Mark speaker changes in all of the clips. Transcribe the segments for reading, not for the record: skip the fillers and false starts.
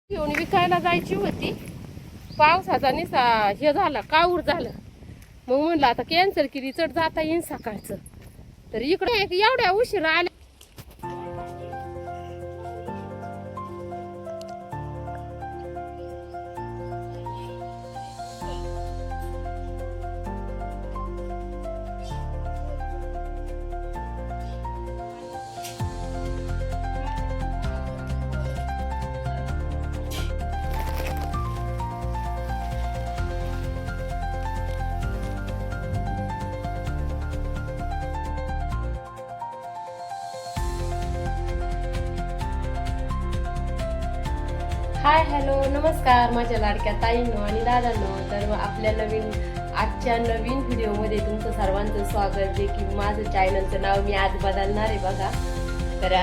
Speaker 1: घेऊन विकायला जायची होती. पावसाचा निसा हे झाला, काऊर झालं. मग म्हणलं आता कॅन्सल केली, चढ जाता येईन सकाळचं. तर इकडे एवढ्या उशिरा आल्या. हाय हॅलो नमस्कार माझ्या लाडक्या ताईंनो आणि दादांनो. तर आपल्या आजच्या नवीन व्हिडिओमध्ये तुमचं सर्वांचं स्वागत. जे की माझं चॅनलचं नाव मी आज बदलणार आहे बघा. तर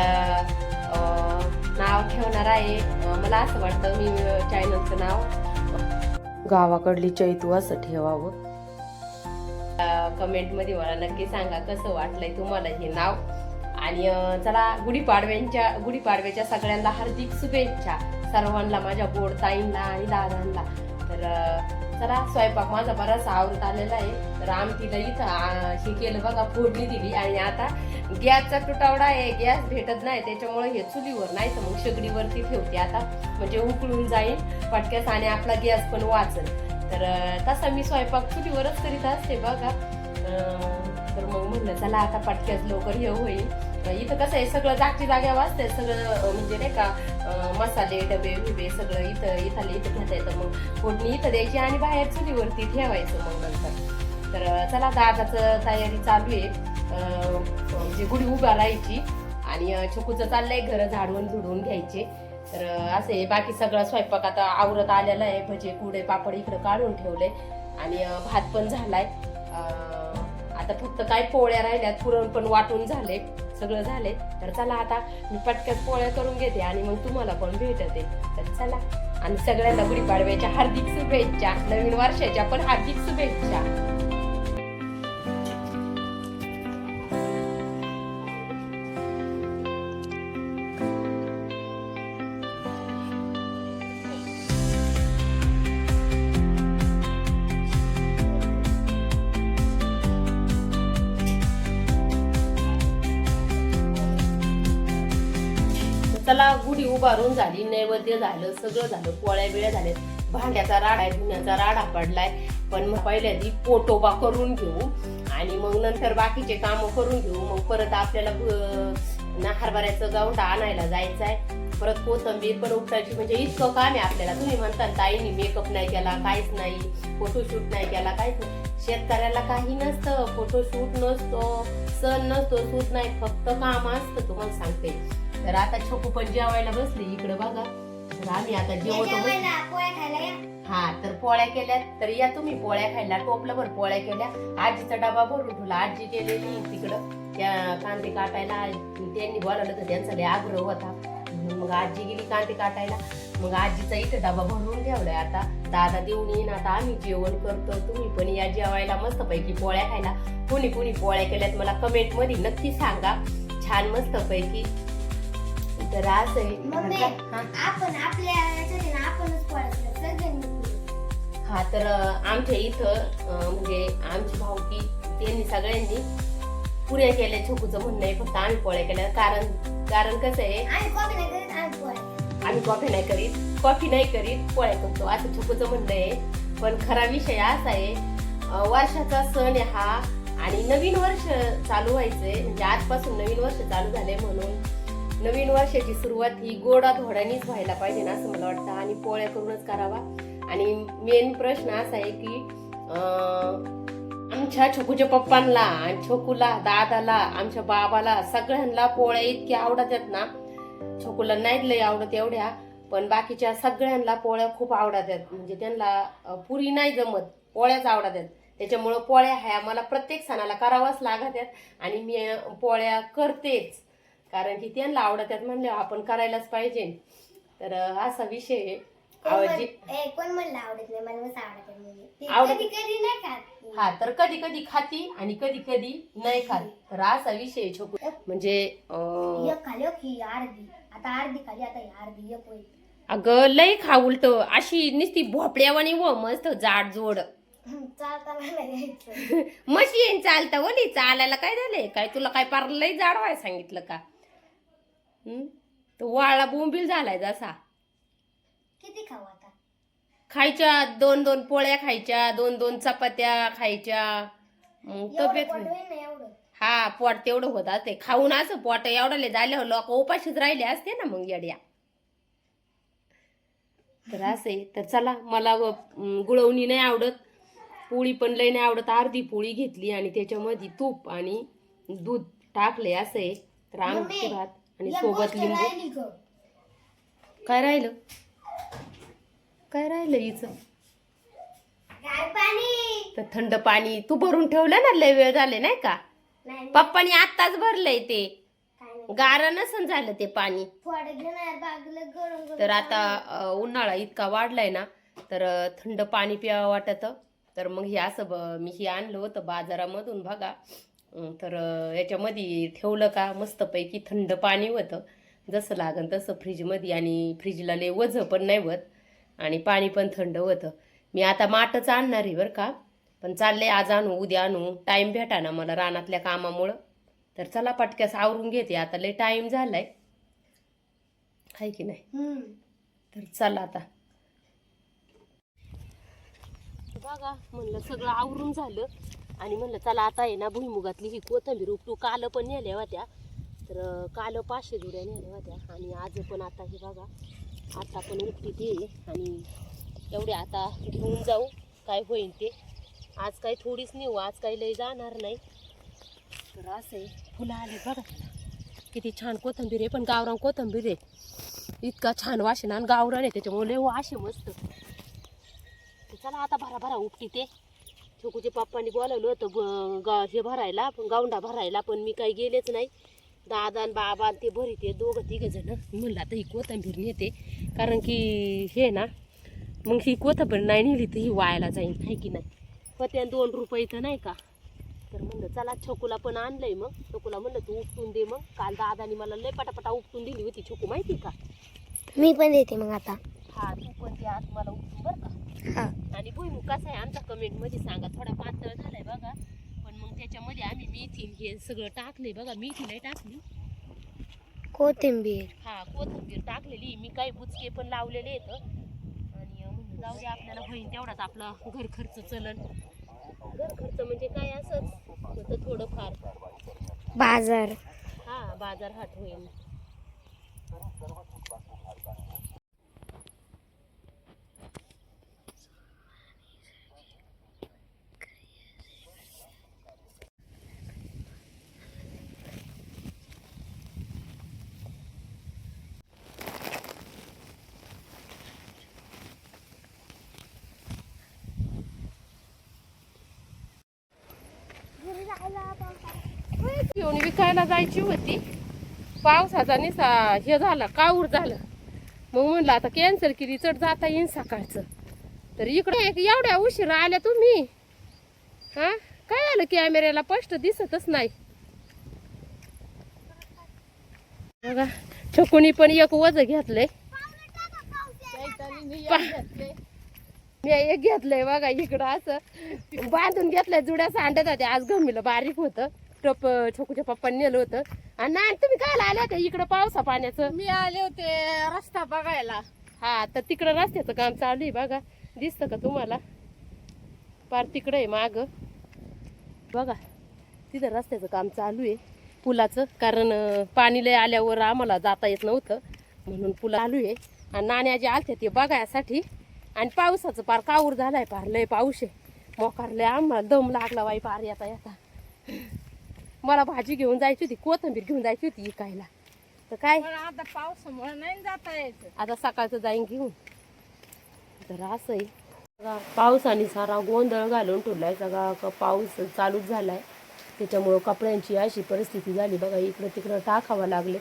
Speaker 1: नाव ठेवणार आहे, मला असं वाटतं मी चॅनलचं नाव गावाकडली चैतू असं ठेवावं. कमेंटमध्ये मला नक्की सांगा कसं वाटलंय तुम्हाला हे नाव. आणि चला गुढीपाडव्याच्या सगळ्यांना हार्दिक शुभेच्छा, सर्वांना, माझ्या गोड ताईंना आणि दादांना. तर चला स्वयंपाक माझा बराचसा आवरत आलेला आहे. तर आमटीला इथं हे केलं बघा, फोडणी दिली. आणि आता गॅसचा तुटवडा आहे, गॅस भेटत नाही, त्याच्यामुळे हे चुलीवर नाही तर मग शेगडीवरती ठेवते आता, म्हणजे उकळून जाईल पटक्यास आणि आपला गॅस पण वाचेल. तर तसा मी स्वयंपाक चुलीवरच करीत असते बघा. तर मग म्हणलं चला आता पटक्यास लवकर हे होईल. इथं कसं आहे, सगळं जागची जाग्या वाजतंय, सगळं म्हणजे नाही का, मसाले डबे बिबे सगळं इथं घेता येतं. मग फोडणी इथं द्यायची आणि बाहेर चुलीवरती ठेवायचं मग नंतर. तर चला दादाचं तयारी चालू आहे, म्हणजे गुढी उभा राहायची. आणि छोकूचं चाललंय घर झाडून झुडून घ्यायचे. तर असे बाकी सगळा स्वयंपाक आता आवरत आलेला आहे. भजे कुडे पापड इकडं काढून ठेवले आणि भात पण झालाय. आता फक्त काय पोळ्या राहिल्यात, पुरण पण वाटून झाले, सगळं झाले. तर चला आता मी पटकन पोळ्या करून घेते आणि मग तुम्हाला पण भेटते. तर चला, आणि सगळ्यांना गुढीपाडव्याच्या हार्दिक शुभेच्छा, नवीन वर्षाच्या पण हार्दिक शुभेच्छा. चला गुढी उभारून झाली, नैवेद्य झालं, सगळं झालं, पोळ्या बिळ्या झाल्या, भांड्याचा राडा धुण्याचा राडा पडलाय. पण मग पहिल्यांदा पोटोबा करून घेऊ आणि मग नंतर बाकीचे काम करून घेऊ. मग परत आपल्याला हरभऱ्याचं गावंडा आणायला जायचं आहे, परत कोथंबीर पण उपटायची. म्हणजे इतकं काम आहे आपल्याला. तुम्ही म्हणता ताईंनी मेकअप नाही केला, काहीच नाही, फोटोशूट नाही केला, काहीच नाही. शेतकऱ्याला काही नसतं, फोटोशूट नसतो, सण नसतो, सूट नाही, फक्त काम असतं, तुम्हाला सांगते. तर आता छोकू पण जेवायला बसली इकडे बघा. तर आम्ही आता जेवतो. हा, तर पोळ्या केल्या. तर या तुम्ही पोळ्या खायला. टोपल्याभर पोळ्या केल्या, आजीचा डबा भरून ठेवला. आजी गेलेली तिकडं त्या कांदे काटायला, त्यांनी बोलावलं तर त्यांचा लय आग्रह होता. मग आजी गेली कांदे काटायला. मग आजीचा इथं डबा भरून ठेवलाय. आता दादा देऊन येईन, आता आम्ही जेवण करतो. तुम्ही पण या जेवायला मस्त पैकी पोळ्या खायला. कोणी कोणी पोळ्या केल्यात मला कमेंट मध्ये नक्की सांगा, छान मस्त पैकी. तर असं आहे. हा, तर आमच्या इथं म्हणजे आमची भाऊकी त्यांनी सगळ्यांनी पुऱ्या केल्या. छोकूचं म्हणणं आहे फक्त आम्ही पोळ्या केल्या. कारण कसं आहे, आम्ही कॉफी नाही करीत, पोळ्या करतो असं छोकूचं म्हणणं आहे. पण खरा विषय असा आहे, वर्षाचा सण आहे हा आणि नवीन वर्ष चालू व्हायचंय. म्हणजे आजपासून नवीन वर्ष चालू झालंय, म्हणून नवीन वर्षाची सुरुवात ही गोडा धोडानीच व्हायला पाहिजे ना असं मला वाटतं. आणि पोळ्या करूनच करावा. आणि मेन प्रश्न असा आहे की आमच्या छोकूच्या पप्पांना आणि छोकूला, दादाला, आमच्या बाबाला, सगळ्यांना पोळ्या इतक्या आवडतात ना. छोकूला नाही लय आवडत एवढ्या, पण बाकीच्या सगळ्यांना पोळ्या खूप आवडतात. म्हणजे त्यांना पुरी नाही जमत, पोळ्याच आवडतात. त्याच्यामुळं पोळ्या ह्या मला प्रत्येक सणाला करावाच लागतात आणि मी पोळ्या करतेच, कारण की त्यांना आवडतात म्हणले आपण करायलाच पाहिजे. तर असा विषय आहे.
Speaker 2: कोण म्हणलं आवडत नाही, मला आवडत कधी नाही खात.
Speaker 1: हा, तर कधी कधी खाती आणि कधी कधी नाही खात. तर असा विषय छोकू म्हणजे
Speaker 2: एक खाली की अर्धी, आता अर्धी खाली, आता अर्धी एक होईल.
Speaker 1: अगं लय खा उलट अशी नुसती भोपड्यावानी व मस्त जाड जोड
Speaker 2: चालताना नाही यायचं.
Speaker 1: मशीन चालतं वली चालायला काय झालंय काय तुला काय पार लय जाड व्हाय सांगितलं का तो वाळा बोंबील झालाय जसा.
Speaker 2: किती खाऊ आता?
Speaker 1: खायच्या 2-2 पोळ्या खायच्या 2-2 चपात्या खायच्या मग
Speaker 2: एवढं
Speaker 1: तब्येत
Speaker 2: पोट
Speaker 1: होईल.
Speaker 2: होईल ना एवढं.
Speaker 1: हा पोट तेवढं होत असते खाऊन असं पोट एवढले झाल्यावर लोक उपाशीच राहिले असते ना मग येड्या. तर असे तर चला मला गुळवणी नाही आवडत पोळी पण लय नाही आवडत अर्धी पोळी घेतली आणि त्याच्यामध्ये तूप आणि दूध टाकले असे तर आमटी भात आणि
Speaker 2: एक
Speaker 1: सोबत
Speaker 2: गोष्ट
Speaker 1: लिंबू.
Speaker 2: राहिली गं.
Speaker 1: काय राहिलं काय राहिलं हिचं
Speaker 2: गार पाणी.
Speaker 1: तर थंड पाणी तू भरून ठेवलं ना लय वेळ झाले नाही का
Speaker 2: नाही
Speaker 1: पप्पानी आत्ताच भरलंय ते
Speaker 2: काय नाही.
Speaker 1: गार नसन झालं ते पाणी.
Speaker 2: थोडं घेऊन यार बागलं गरम गरम.
Speaker 1: तर आता उन्हाळा इतका वाढलाय ना तर थंड पाणी प्यावं वाटत तर मग हे असं मी हे आणलं होतं बाजारामधून बघा. तर याच्यामध्ये ठेवलं का मस्तपैकी थंड पाणी होतं जसं लागन तसं फ्रीजमध्ये आणि फ्रीजला लय वजं पण नाही होत आणि पाणी पण थंड होतं. मी आता माठच आणणार आहे बरं का पण चाललंय आज आणू उद्या आणू टाईम भेटा ना मला रानातल्या कामामुळं. तर चला पटक्यास आवरून घेते आता लय टाईम झालाय आहे की नाही. तर चला आता बघा म्हणलं सगळं आवरून झालं आणि म्हणलं चला आता आहे ना भुईमुगातली ही कोथिंबीर उपटू. काल पण नेल्या होत्या तर काल 500 जुड्या नेल्या होत्या आणि आज पण आता हे बघा आता पण उपटी ते आणि एवढे आता घेऊन जाऊ काय होईल ते. आज काही थोडीच नेऊ आज काही लय जाणार नाही. तर असे फुलं आली बघा किती छान कोथिंबीर आहे पण गावरान कोथिंबीर आहे इतका छान वाशे ना आणि गावरान आहे त्याच्यामुळे लय वाशे मस्त. चला आता भरा उपटी ते. छोकूच्या पप्पांनी बोलावलं होतं हे भरायला पण गावंडा भरायला पण मी काही गेलेच नाही. दादा आणि बाबा ते भरीते 2-3 जण म्हणलं आता ही कोथिंबीर नेते कारण की हे ना मग ही कोथिंबीर नाही नेली तर ही वायाला जाईल आहे की नाही. पत्यान 2 रुपये तर नाही का. तर म्हणलं चला छोकूला पण आणलंय मग छोकूला म्हणलं तू उपटून दे मग काल दादानी मला लय पटापटा उपटून दिली होती छोकू माहिती का.
Speaker 2: मी पण देते मग आता.
Speaker 1: हा तू पण ते आज मला उपटून बरं का. आणि भुईमुग कसा आहे आमचा कमेंटमध्ये सांगा थोडा पातळ झालाय बघा पण मग त्याच्यामध्ये आम्ही मेथी हे सगळं टाकलंय बघा मेथी नाही टाकली
Speaker 2: कोथिंबीर.
Speaker 1: हा कोथिंबीर टाकलेली मी काही बुचके पण लावलेले आहेत आणि म्हणून जाऊ दे आपल्याला होईल तेवढाच आपला घर खर्च चलन. घर खर्च म्हणजे काय असंच थोडंफार
Speaker 2: बाजार.
Speaker 1: हा बाजार हाट होईल. घेऊन विकायला जायची होती पावसाचा निसा हे झाला काऊर झालं मग म्हणलं आता कॅन्सल केली चढ जाता येईन सकाळचं. तर इकडे एवढ्या उशिरा आल्या तुम्ही हा काय आलं कॅमेऱ्याला स्पष्ट दिसतच नाही बघा. छोकुनी पण एक वज घेतलंय मी एक घेतलंय बघा इकडं असं बांधून घेतलंय जुड्या सांडत होत्या आज गमीला बारीक होतं टप छोकूच्या पप्पांनी नेलं होतं. आणि नाही तुम्ही काय आल्या होत्या इकडं पावसा पाण्याचं.
Speaker 3: मी आले होते रस्ता बघायला.
Speaker 1: हा तर तिकडं रस्त्याचं काम चालू आहे बघा दिसतं का तुम्हाला पार तिकडं आहे माग बघा तिथं रस्त्याचं काम चालू आहे पुलाचं कारण पाणी लय आल्यावर आम्हाला जाता येत नव्हतं म्हणून पुल चालू आहे. आणि नाण्याचे आलते ते बघायसाठी आणि पावसाचं पार काऊर झालाय पार लय पाऊस आहे मोकार लय आम्हाला दम लागला बाई पार येता येता. मला भाजी घेऊन जायची होती कोथिंबीर घेऊन जायची होती इकायला तर काय
Speaker 3: पण आता पावसामुळे नाही जाता यायचं.
Speaker 1: आता सकाळचं जाईन घेऊन. तर असं आहे पावसाने सारा गोंधळ घालून ठेवलाय सगळा पाऊस चालूच झालाय त्याच्यामुळं कपड्यांची अशी परिस्थिती झाली बघा इकडं तिकडं टाकावं लागले.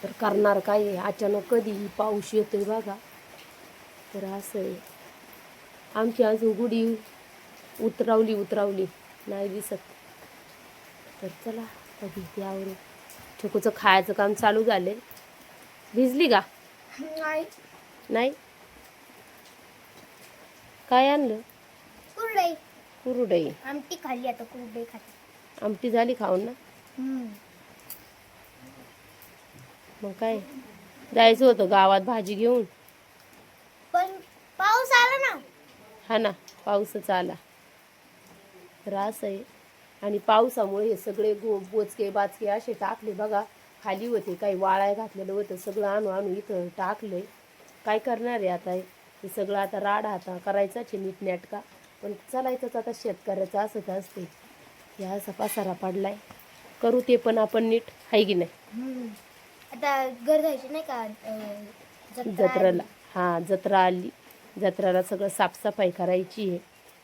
Speaker 1: तर करणार काय आहे अचानक कधीही पाऊस येतोय बघा. तर असं आहे आमची अजून गुढी उतरावली नाही दिसत. तर चला कधी त्यावरून छोकूचं खायचं काम चालू झाले. भिजली का
Speaker 2: नाही
Speaker 1: नाही काय आणलं
Speaker 2: कुरडई
Speaker 1: कुरडई
Speaker 2: आमटी खाल्ली आता कुरडई खाते
Speaker 1: आमटी झाली खाऊन ना मग काय जायचं होतं गावात भाजी घेऊन
Speaker 2: पण पाऊस आला ना
Speaker 1: हा ना पाऊसच आला तर असं आहे आणि पावसामुळे हे सगळे बोचके बाचके असे टाकले बघा खाली होते काही वाळाय घातलेलं होतं सगळं आणू आणू इथं टाकलंय काय करणार आहे आता हे सगळं आता राडा आता करायचाच आहे नीटनेटका पण चालायचंच आता शेतकऱ्याचं असंच असते हे असा पसारा पडलाय करू ते पण आपण नीट हाय की नाही
Speaker 2: आता घर जायचे नाही का
Speaker 1: जत्रेला हां जत्रा आली जत्रेला सगळं साफसफाई करायची आहे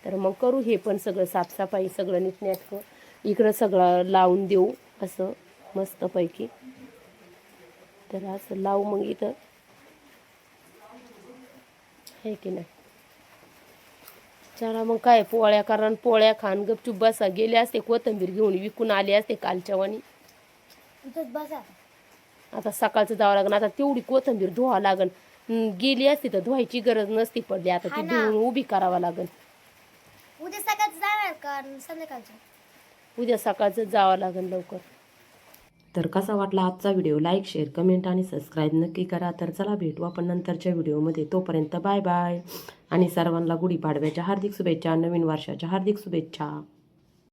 Speaker 1: तर मग करू हे पण सगळं साफसफाई सगळं नीटनेटकं इकडं सगळं लावून देऊ असं मस्तपैकी तर असं लावू मग इथं आहे की नाही चला मग काय पोळ्या कारण पोळ्या खान गपचूप बसा गेले असते कोथिंबीर घेऊन विकून आले असते कालच्या वाणी
Speaker 2: बसा
Speaker 1: आता सकाळचं जावं लागेल आता तेवढी कोथिंबीर धुवा लागन गेली असती तर धुवायची गरज नसती पडली आता ती धुवून उभी करावं लागेल
Speaker 2: उद्या सकाळचं जाणार का संध्याकाळचं
Speaker 1: उद्या सकाळचं जावं लागेल लवकर तर कसा वाटला आजचा व्हिडिओ लाईक शेअर कमेंट आणि सबस्क्राईब नक्की करा तर चला भेटू आपण नंतरच्या व्हिडिओमध्ये तोपर्यंत बाय बाय आणि सर्वांना गुढीपाडव्याच्या हार्दिक शुभेच्छा नवीन वर्षाच्या हार्दिक शुभेच्छा